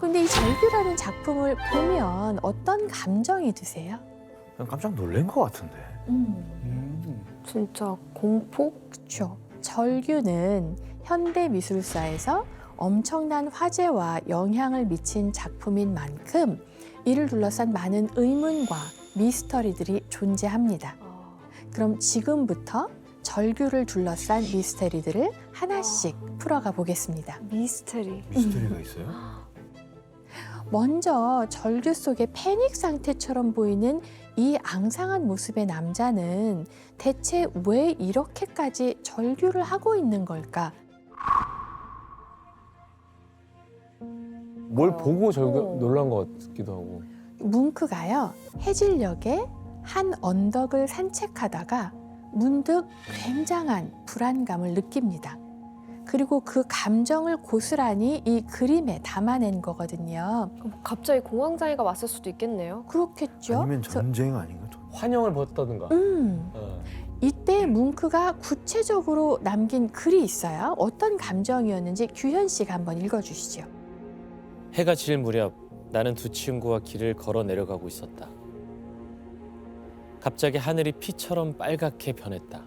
근데 이 절규라는 작품을 보면 어떤 감정이 드세요? 그냥 깜짝 놀란 것 같은데. 진짜 공포? 그렇죠. 절규는 현대 미술사에서 엄청난 화제와 영향을 미친 작품인 만큼 이를 둘러싼 많은 의문과 미스터리들이 존재합니다. 그럼 지금부터 절규를 둘러싼 미스터리들을 하나씩 풀어가 보겠습니다. 미스테리. 미스터리가 있어요? 먼저 절규 속의 패닉 상태처럼 보이는 이 앙상한 모습의 남자는 대체 왜 이렇게까지 절규를 하고 있는 걸까? 뭘 보고 놀란 것 같기도 하고. 뭉크가요, 해질녘에 한 언덕을 산책하다가 문득 굉장한 불안감을 느낍니다. 그리고 그 감정을 고스란히 이 그림에 담아낸 거거든요. 갑자기 공황장애가 왔을 수도 있겠네요. 그렇겠죠? 아니면 그래서 전쟁 아닌가? 환영을 벗다든가. 이때 뭉크가 구체적으로 남긴 글이 있어요. 어떤 감정이었는지 규현 씨가 한번 읽어주시죠. 해가 질 무렵 나는 두 친구와 길을 걸어 내려가고 있었다. 갑자기 하늘이 피처럼 빨갛게 변했다.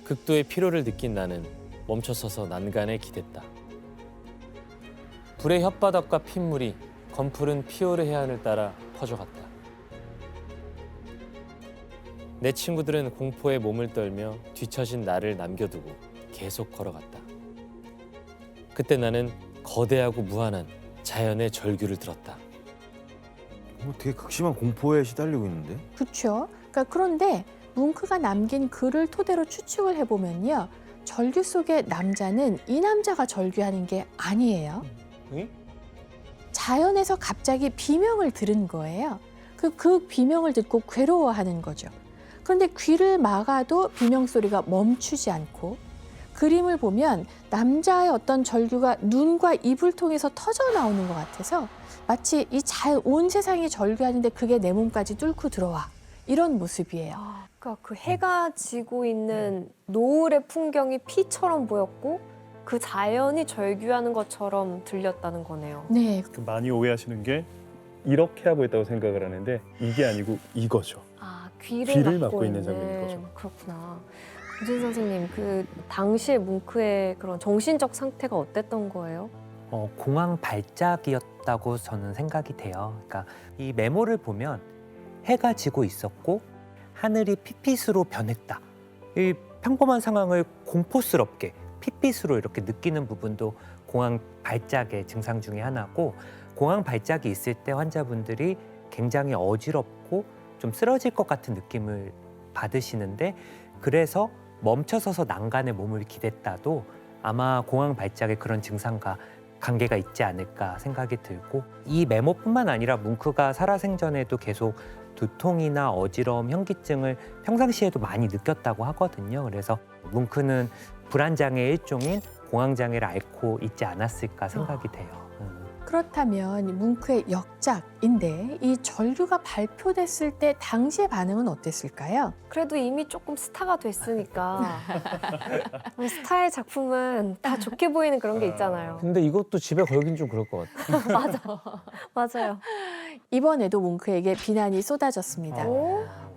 극도의 피로를 느낀 나는 멈춰서서 난간에 기댔다. 불의 혓바닥과 핏물이 검푸른 피오르 해안을 따라 퍼져갔다. 내 친구들은 공포에 몸을 떨며 뒤처진 나를 남겨두고 계속 걸어갔다. 그때 나는 거대하고 무한한 자연의 절규를 들었다. 되게 극심한 공포에 시달리고 있는데? 그렇죠. 그런데 뭉크가 남긴 글을 토대로 추측을 해보면요. 절규 속의 남자는 이 남자가 절규하는 게 아니에요. 응? 자연에서 갑자기 비명을 들은 거예요. 그 비명을 듣고 괴로워하는 거죠. 그런데 귀를 막아도 비명 소리가 멈추지 않고 그림을 보면 남자의 어떤 절규가 눈과 입을 통해서 터져 나오는 것 같아서 마치 이 온 세상이 절규하는데 그게 내 몸까지 뚫고 들어와. 이런 모습이에요. 그러니까 그 해가 지고 있는 노을의 풍경이 피처럼 보였고 그 자연이 절규하는 것처럼 들렸다는 거네요. 네, 많이 오해하시는 게 이렇게 하고 있다고 생각을 하는데 이게 아니고 이거죠. 귀를 막고 있는 장면인 거죠. 그렇구나. 유진 선생님, 그 당시에 뭉크의 그런 정신적 상태가 어땠던 거예요? 공황 발작이었다고 저는 생각이 돼요. 그러니까 이 메모를 보면 해가 지고 있었고 하늘이 핏빛으로 변했다. 이 평범한 상황을 공포스럽게 핏빛으로 이렇게 느끼는 부분도 공황 발작의 증상 중에 하나고, 공황 발작이 있을 때 환자분들이 굉장히 어지럽고 좀 쓰러질 것 같은 느낌을 받으시는데, 그래서 멈춰서서 난간에 몸을 기댔다도 아마 공황 발작의 그런 증상과 관계가 있지 않을까 생각이 들고, 이 메모뿐만 아니라 뭉크가 살아생전에도 계속 두통이나 어지러움, 현기증을 평상시에도 많이 느꼈다고 하거든요. 그래서 뭉크는 불안장애의 일종인 공황장애를 앓고 있지 않았을까 생각이 돼요. 그렇다면 이 뭉크의 역작인데 이 절규가 발표됐을 때 당시의 반응은 어땠을까요? 그래도 이미 조금 스타가 됐으니까 스타의 작품은 다 좋게 보이는 그런 게 있잖아요. 근데 이것도 집에 걸긴 좀 그럴 것 같아. 맞아요. 이번에도 뭉크에게 비난이 쏟아졌습니다.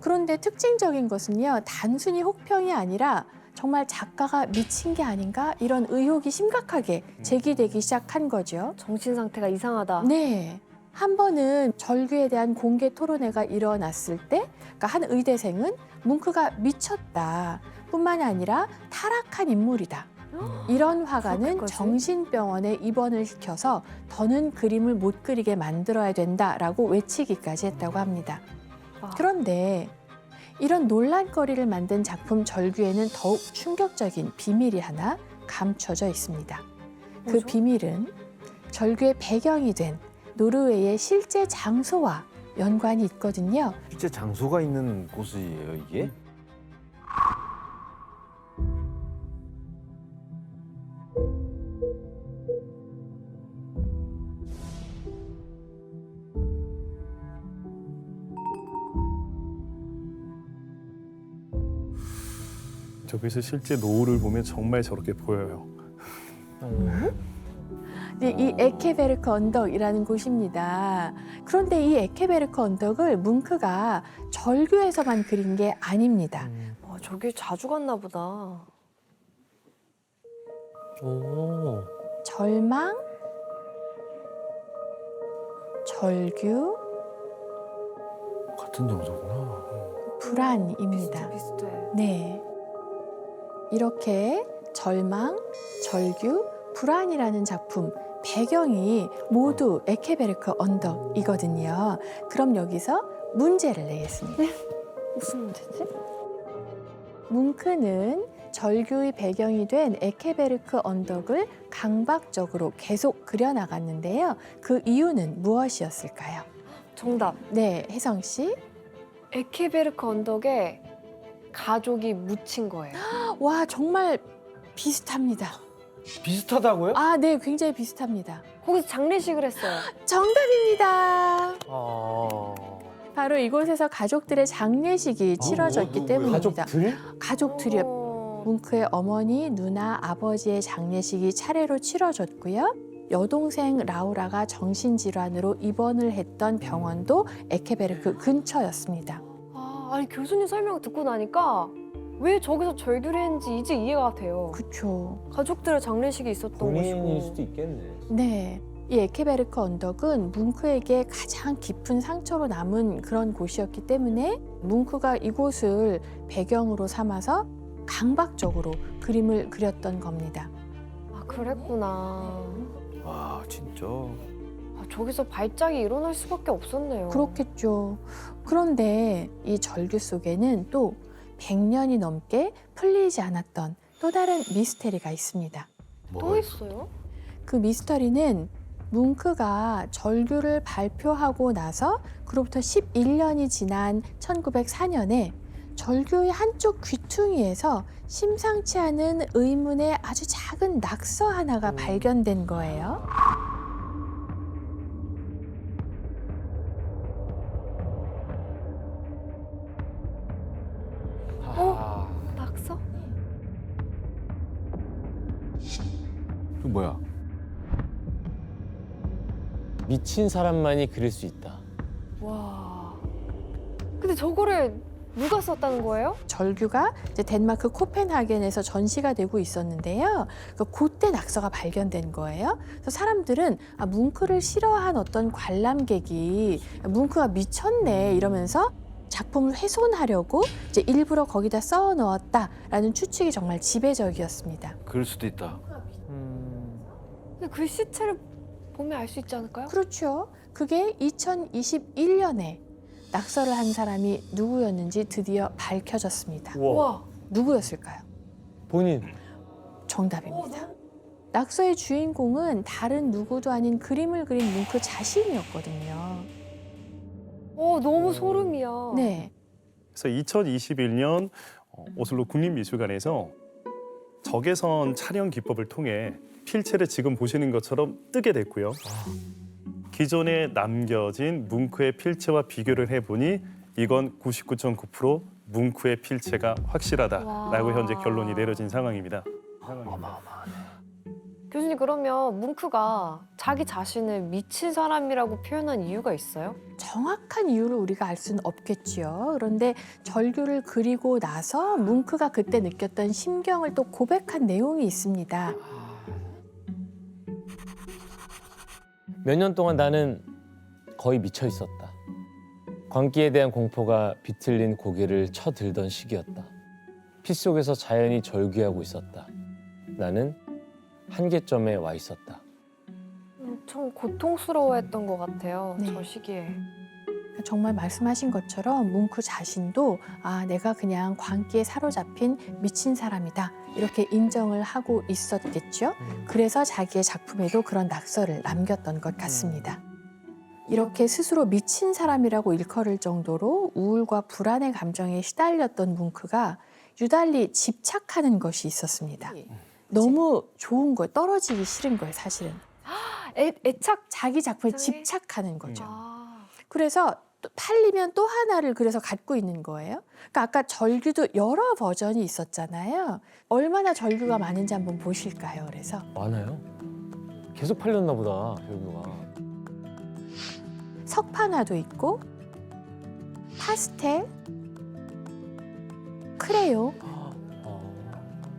그런데 특징적인 것은요, 단순히 혹평이 아니라 정말 작가가 미친 게 아닌가 이런 의혹이 심각하게 제기되기 시작한 거죠. 정신 상태가 이상하다. 네. 한 번은 절규에 대한 공개 토론회가 일어났을 때, 그러니까 한 의대생은 뭉크가 미쳤다 뿐만 아니라 타락한 인물이다. 이런 화가는 그렇게까지? 정신병원에 입원을 시켜서 더는 그림을 못 그리게 만들어야 된다라고 외치기까지 했다고 합니다. 그런데 이런 논란거리를 만든 작품 절규에는 더욱 충격적인 비밀이 하나 감춰져 있습니다. 그 뭐죠? 비밀은 절규의 배경이 된 노르웨이의 실제 장소와 연관이 있거든요. 실제 장소가 있는 곳이에요, 이게? 저기서 실제 노을을 보면 정말 저렇게 보여요. 네, 이 에케베르크 언덕이라는 곳입니다. 그런데 이 에케베르크 언덕을 뭉크가 절규에서만 그린 게 아닙니다. 저기 자주 갔나 보다. 오. 절망, 절규, 같은 정도구나. 불안입니다. 비슷해. 네. 이렇게 절망, 절규, 불안이라는 작품 배경이 모두 에케베르크 언덕이거든요. 그럼 여기서 문제를 내겠습니다. 무슨 문제지? 뭉크는 절규의 배경이 된 에케베르크 언덕을 강박적으로 계속 그려나갔는데요. 그 이유는 무엇이었을까요? 정답. 네, 혜성 씨. 에케베르크 언덕에 가족이 묻힌 거예요. 와, 정말 비슷합니다. 비슷하다고요? 아, 네, 굉장히 비슷합니다. 거기서 장례식을 했어요. 정답입니다. 아. 바로 이곳에서 가족들의 장례식이 치러졌기 때문입니다. 가족들? 가족들이요. 어. 뭉크의 어머니, 누나, 아버지의 장례식이 차례로 치러졌고요. 여동생 라우라가 정신질환으로 입원을 했던 병원도 에케베르크 근처였습니다. 아니 교수님 설명 듣고 나니까 왜 저기서 절규를 했는지 이제 이해가 돼요. 그쵸. 가족들의 장례식이 있었던 본인일 곳이고. 수도 있겠네. 네. 이 에케베르크 언덕은 뭉크에게 가장 깊은 상처로 남은 그런 곳이었기 때문에 뭉크가 이곳을 배경으로 삼아서 강박적으로 그림을 그렸던 겁니다. 아 그랬구나. 와 진짜. 저기서 발작이 일어날 수밖에 없었네요. 그렇겠죠. 그런데 이 절규 속에는 또 100년이 넘게 풀리지 않았던 또 다른 미스테리가 있습니다. 또 있어요? 그 미스터리는 뭉크가 절규를 발표하고 나서 그로부터 11년이 지난 1904년에 절규의 한쪽 귀퉁이에서 심상치 않은 의문의 아주 작은 낙서 하나가 발견된 거예요. 아. 낙서? 그 뭐야? 미친 사람만이 그릴 수 있다. 와. 근데 저거를 누가 썼다는 거예요? 절규가 이제 덴마크 코펜하겐에서 전시가 되고 있었는데요. 그때 낙서가 발견된 거예요. 그래서 사람들은 뭉크를 싫어한 어떤 관람객이 뭉크가 미쳤네 이러면서 작품을 훼손하려고 이제 일부러 거기다 써 넣었다라는 추측이 정말 지배적이었습니다. 그럴 수도 있다. 근데 그 시체를 보면 알 수 있지 않을까요? 그렇죠. 그게 2021년에 낙서를 한 사람이 누구였는지 드디어 밝혀졌습니다. 와. 누구였을까요? 본인. 정답입니다. 낙서의 주인공은 다른 누구도 아닌 그림을 그린 뭉크 자신이었거든요. 너무 소름이야. 네. 그래서 2021년 오슬로 국립미술관에서 적외선 촬영 기법을 통해 필체를 지금 보시는 것처럼 뜨게 됐고요. 기존에 남겨진 뭉크의 필체와 비교를 해보니 이건 99.9% 뭉크의 필체가 확실하다라고 와. 현재 결론이 내려진 상황입니다. 어마어마하네. 교수님 그러면 뭉크가 자기 자신을 미친 사람이라고 표현한 이유가 있어요? 정확한 이유를 우리가 알 수는 없겠지요. 그런데 절규를 그리고 나서 뭉크가 그때 느꼈던 심경을 또 고백한 내용이 있습니다. 몇 년 동안 나는 거의 미쳐 있었다. 광기에 대한 공포가 비틀린 고개를 쳐들던 시기였다. 피 속에서 자연이 절규하고 있었다. 나는 한계점에 와 있었다. 엄청 고통스러워했던 것 같아요. 네. 저 시기에. 정말 말씀하신 것처럼 뭉크 자신도 내가 그냥 광기에 사로잡힌 미친 사람이다 이렇게 인정을 하고 있었겠죠. 그래서 자기의 작품에도 그런 낙서를 남겼던 것 같습니다. 이렇게 스스로 미친 사람이라고 일컬을 정도로 우울과 불안의 감정에 시달렸던 뭉크가 유달리 집착하는 것이 있었습니다. 너무 좋은 거예요. 떨어지기 싫은 거예요, 사실은. 애착. 자기 작품에 감정에? 집착하는 거죠. 아. 그래서 또 팔리면 또 하나를 그래서 갖고 있는 거예요. 그러니까 아까 절규도 여러 버전이 있었잖아요. 얼마나 절규가 많은지 한번 보실까요? 그래서 많아요? 계속 팔렸나 보다 여기가. 석판화도 있고 파스텔, 크레용,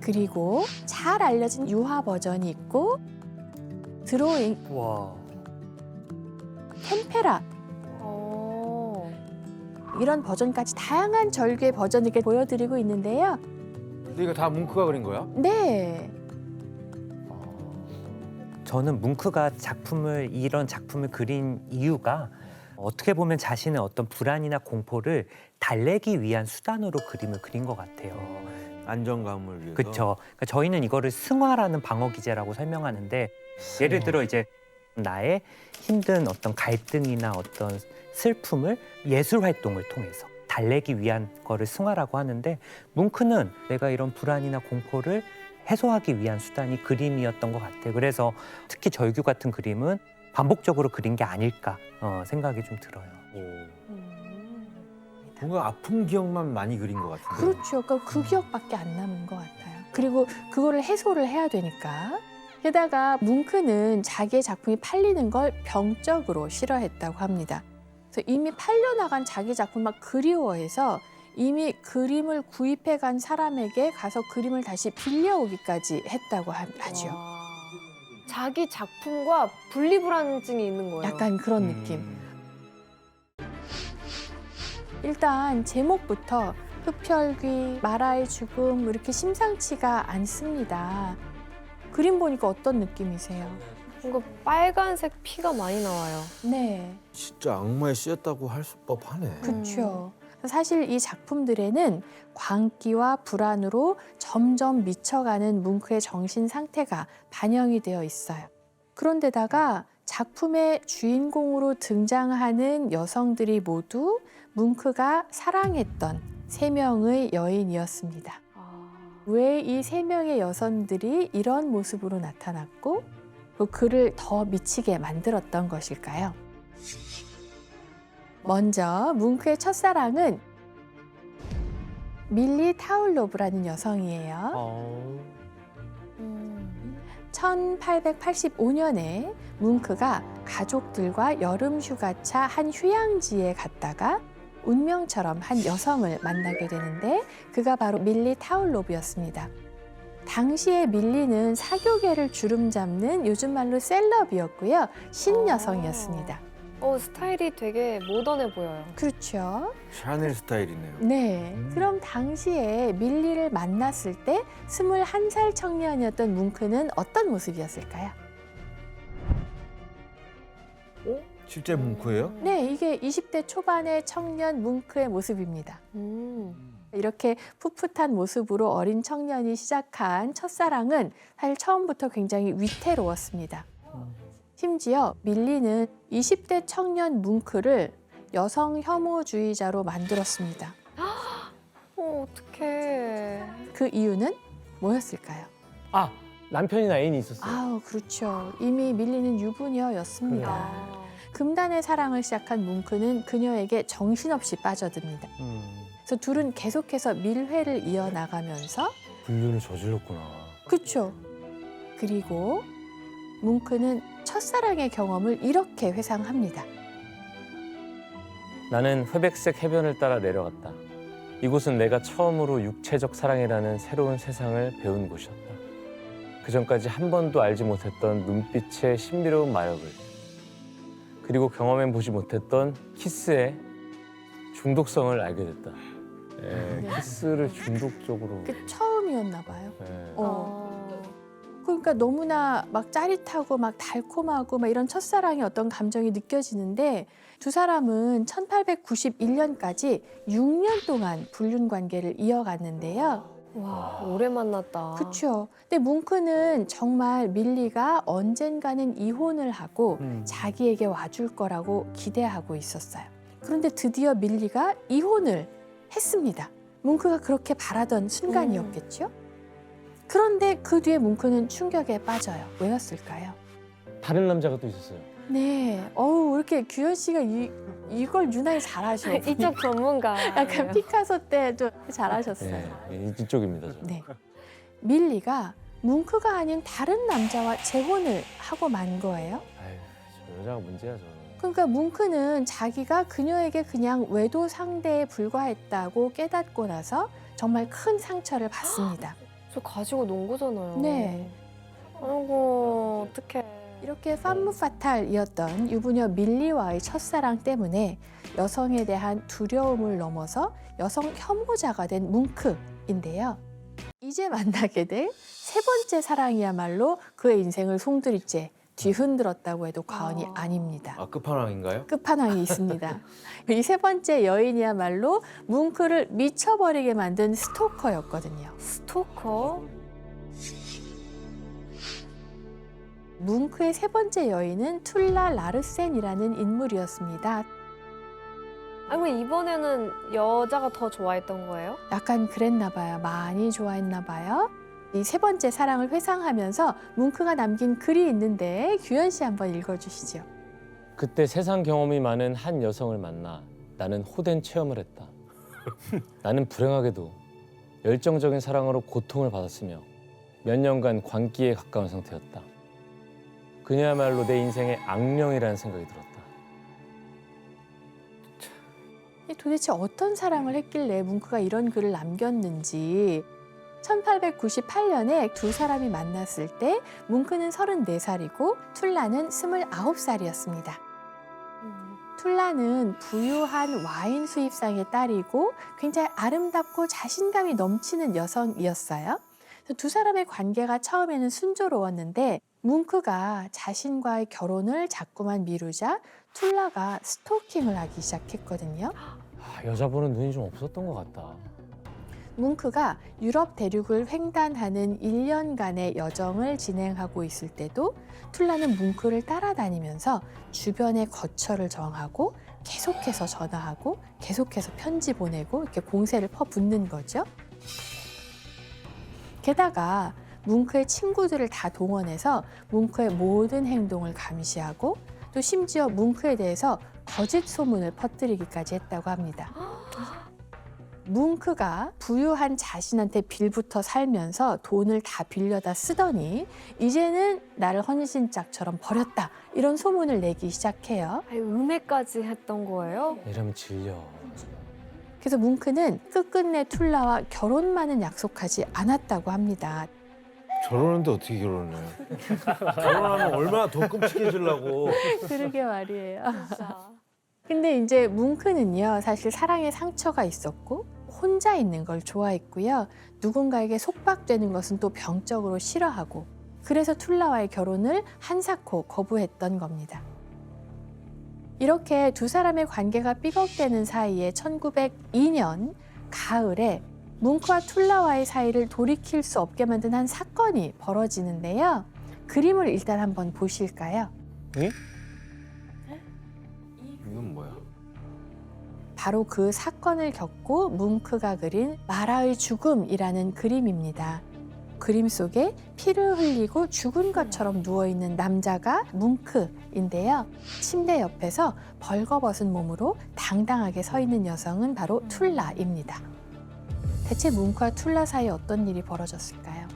그리고 잘 알려진 유화 버전이 있고 드로잉, 와. 템페라 어. 이런 버전까지 다양한 절규의 버전을 이렇게 보여드리고 있는데요. 근데 이거 다 뭉크가 그린 거야? 네, 저는 뭉크가 이런 작품을 그린 이유가 어떻게 보면 자신의 어떤 불안이나 공포를 달래기 위한 수단으로 그림을 그린 것 같아요. 안정감을 위해서. 그렇죠. 그러니까 저희는 이거를 승화라는 방어 기제라고 설명하는데 예를 들어 이제 나의 힘든 어떤 갈등이나 어떤 슬픔을 예술 활동을 통해서 달래기 위한 거를 승화라고 하는데 뭉크는 내가 이런 불안이나 공포를 해소하기 위한 수단이 그림이었던 것 같아요. 그래서 특히 절규 같은 그림은 반복적으로 그린 게 아닐까 생각이 좀 들어요. 뭔가 아픈 기억만 많이 그린 것 같은데. 그렇죠. 그러니까 그 기억밖에 안 남은 것 같아요. 그리고 그거를 해소를 해야 되니까. 게다가 뭉크는 자기의 작품이 팔리는 걸 병적으로 싫어했다고 합니다. 그래서 이미 팔려나간 자기 작품을 막 그리워해서 이미 그림을 구입해간 사람에게 가서 그림을 다시 빌려오기까지 했다고 하죠. 와. 자기 작품과 분리불안증이 있는 거예요. 약간 그런 느낌. 일단 제목부터 흡혈귀, 마라의 죽음 뭐 이렇게 심상치가 않습니다. 그림 보니까 어떤 느낌이세요? 뭔가 빨간색 피가 많이 나와요. 네, 진짜 악마에 씌였다고 할 법하네. 그렇죠. 사실 이 작품들에는 광기와 불안으로 점점 미쳐가는 뭉크의 정신 상태가 반영이 되어 있어요. 그런데다가 작품의 주인공으로 등장하는 여성들이 모두 뭉크가 사랑했던 3명의 여인이었습니다. 왜 이 3명의 여성들이 이런 모습으로 나타났고 또 그를 더 미치게 만들었던 것일까요? 먼저 뭉크의 첫사랑은 밀리 타울로브라는 여성이에요. 1885년에 뭉크가 가족들과 여름 휴가차 한 휴양지에 갔다가 운명처럼 한 여성을 만나게 되는데 그가 바로 밀리 타울로브였습니다. 당시에 밀리는 사교계를 주름잡는 요즘 말로 셀럽이었고요. 신여성이었습니다. 스타일이 되게 모던해 보여요. 그렇죠. 샤넬 스타일이네요. 네. 그럼 당시에 밀리를 만났을 때 21살 청년이었던 뭉크는 어떤 모습이었을까요? 실제 뭉크예요? 네, 이게 20대 초반의 청년 뭉크의 모습입니다. 이렇게 풋풋한 모습으로 어린 청년이 시작한 첫사랑은 사실 처음부터 굉장히 위태로웠습니다. 심지어 밀리는 20대 청년 뭉크를 여성 혐오주의자로 만들었습니다. 어떡해. 그 이유는 뭐였을까요? 아 남편이나 애인이 있었어요. 아우, 그렇죠. 이미 밀리는 유부녀였습니다. 금단의 사랑을 시작한 뭉크는 그녀에게 정신없이 빠져듭니다. 그래서 둘은 계속해서 밀회를 이어나가면서 불륜을 저질렀구나. 그렇죠. 그리고 뭉크는 첫사랑의 경험을 이렇게 회상합니다. 나는 회백색 해변을 따라 내려갔다. 이곳은 내가 처음으로 육체적 사랑이라는 새로운 세상을 배운 곳이었다. 그전까지 한 번도 알지 못했던 눈빛의 신비로운 마력을, 그리고 경험해보지 못했던 키스의 중독성을 알게 됐다. 키스를 중독적으로. 그 처음이었나 봐요. 예. 그러니까 너무나 막 짜릿하고 막 달콤하고 막 이런 첫사랑의 어떤 감정이 느껴지는데 두 사람은 1891년까지 6년 동안 불륜 관계를 이어갔는데요. 와, 오래 만났다. 그렇죠. 근데 뭉크는 정말 밀리가 언젠가는 이혼을 하고 자기에게 와줄 거라고 기대하고 있었어요. 그런데 드디어 밀리가 이혼을 했습니다. 뭉크가 그렇게 바라던 순간이었겠죠? 그런데 그 뒤에 뭉크는 충격에 빠져요. 왜였을까요? 다른 남자가 또 있었어요. 네. 이렇게 규현 씨가 이걸 유난히 잘하셔. 이쪽 전문가. 약간 피카소 때도 잘하셨어요. 네, 이쪽입니다. 저. 네. 밀리가 뭉크가 아닌 다른 남자와 재혼을 하고 만 거예요. 아유, 저 여자가 문제야 저는. 그러니까 뭉크는 자기가 그녀에게 그냥 외도 상대에 불과했다고 깨닫고 나서 정말 큰 상처를 받습니다. 저 가지고 논 거잖아요. 네. 아이고 어떡해. 이렇게 팜무파탈이었던 유부녀 밀리와의 첫사랑 때문에 여성에 대한 두려움을 넘어서 여성 혐오자가 된 뭉크인데요. 이제 만나게 될 세 번째 사랑이야말로 그의 인생을 송두리째 뒤흔들었다고 해도 과언이 아닙니다. 아, 끝판왕인가요? 끝판왕이 있습니다. 이 세 번째 여인이야말로 뭉크를 미쳐버리게 만든 스토커였거든요. 스토커? 뭉크의 세 번째 여인은 툴라 라르센이라는 인물이었습니다. 아니 이번에는 여자가 더 좋아했던 거예요? 약간 그랬나 봐요. 많이 좋아했나 봐요. 이 세 번째 사랑을 회상하면서 뭉크가 남긴 글이 있는데 규현 씨 한번 읽어주시죠. 그때 세상 경험이 많은 한 여성을 만나 나는 호된 체험을 했다. 나는 불행하게도 열정적인 사랑으로 고통을 받았으며 몇 년간 광기에 가까운 상태였다. 그녀야말로 내 인생의 악령이라는 생각이 들었다. 도대체 어떤 사랑을 했길래 뭉크가 이런 글을 남겼는지 1898년에 두 사람이 만났을 때 뭉크는 34살이고 툴라는 29살이었습니다. 툴라는 부유한 와인 수입상의 딸이고 굉장히 아름답고 자신감이 넘치는 여성이었어요. 두 사람의 관계가 처음에는 순조로웠는데 뭉크가 자신과의 결혼을 자꾸만 미루자 툴라가 스토킹을 하기 시작했거든요. 아, 여자 보는 눈이 좀 없었던 것 같다. 뭉크가 유럽 대륙을 횡단하는 1년간의 여정을 진행하고 있을 때도 툴라는 뭉크를 따라다니면서 주변의 거처를 정하고 계속해서 전화하고 계속해서 편지 보내고 이렇게 공세를 퍼붓는 거죠. 게다가 뭉크의 친구들을 다 동원해서 뭉크의 모든 행동을 감시하고 또 심지어 뭉크에 대해서 거짓 소문을 퍼뜨리기까지 했다고 합니다. 뭉크가 부유한 자신한테 빌부터 살면서 돈을 다 빌려다 쓰더니 이제는 나를 헌신짝처럼 버렸다 이런 소문을 내기 시작해요. 아니, 음해까지 했던 거예요? 이러면 질려. 그래서 뭉크는 끝끝내 툴라와 결혼만은 약속하지 않았다고 합니다. 저러는데 어떻게 결혼을 해요? 결혼하면 얼마나 더 끔찍해지려고. 그러게 말이에요. 진짜. 근데 이제 뭉크는요, 사실 사랑에 상처가 있었고 혼자 있는 걸 좋아했고요. 누군가에게 속박되는 것은 또 병적으로 싫어하고 그래서 툴라와의 결혼을 한사코 거부했던 겁니다. 이렇게 두 사람의 관계가 삐걱대는 사이에 1902년 가을에 뭉크와 툴라와의 사이를 돌이킬 수 없게 만든 한 사건이 벌어지는데요. 그림을 일단 한번 보실까요? 이건 뭐야? 바로 그 사건을 겪고 뭉크가 그린 마라의 죽음이라는 그림입니다. 그림 속에 피를 흘리고 죽은 것처럼 누워있는 남자가 뭉크인데요. 침대 옆에서 벌거벗은 몸으로 당당하게 서 있는 여성은 바로 툴라입니다. 대체 뭉크와 툴라 사이에 어떤 일이 벌어졌을까요?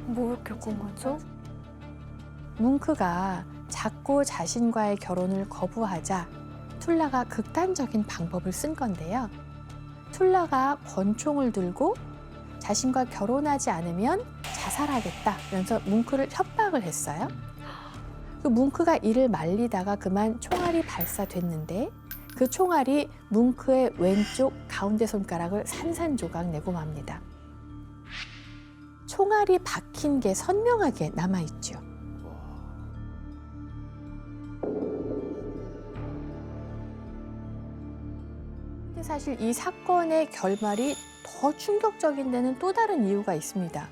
뭘 겪은 거죠? 뭉크가 자꾸 자신과의 결혼을 거부하자 툴라가 극단적인 방법을 쓴 건데요. 툴라가 권총을 들고 자신과 결혼하지 않으면 자살하겠다면서 뭉크를 협박을 했어요. 그 뭉크가 이를 말리다가 그만 총알이 발사됐는데 그 총알이 뭉크의 왼쪽 가운데 손가락을 산산조각 내고 맙니다. 총알이 박힌 게 선명하게 남아있죠. 근데 사실 이 사건의 결말이 더 충격적인 데는 또 다른 이유가 있습니다.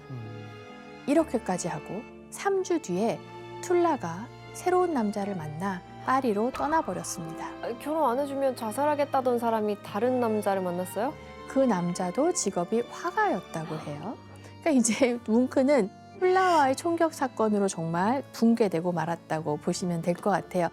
이렇게까지 하고 3주 뒤에 툴라가 새로운 남자를 만나 파리로 떠나버렸습니다. 아니, 결혼 안 해주면 자살하겠다던 사람이 다른 남자를 만났어요? 그 남자도 직업이 화가였다고 해요. 그러니까 이제 뭉크는 툴라와의 총격 사건으로 정말 붕괴되고 말았다고 보시면 될 것 같아요.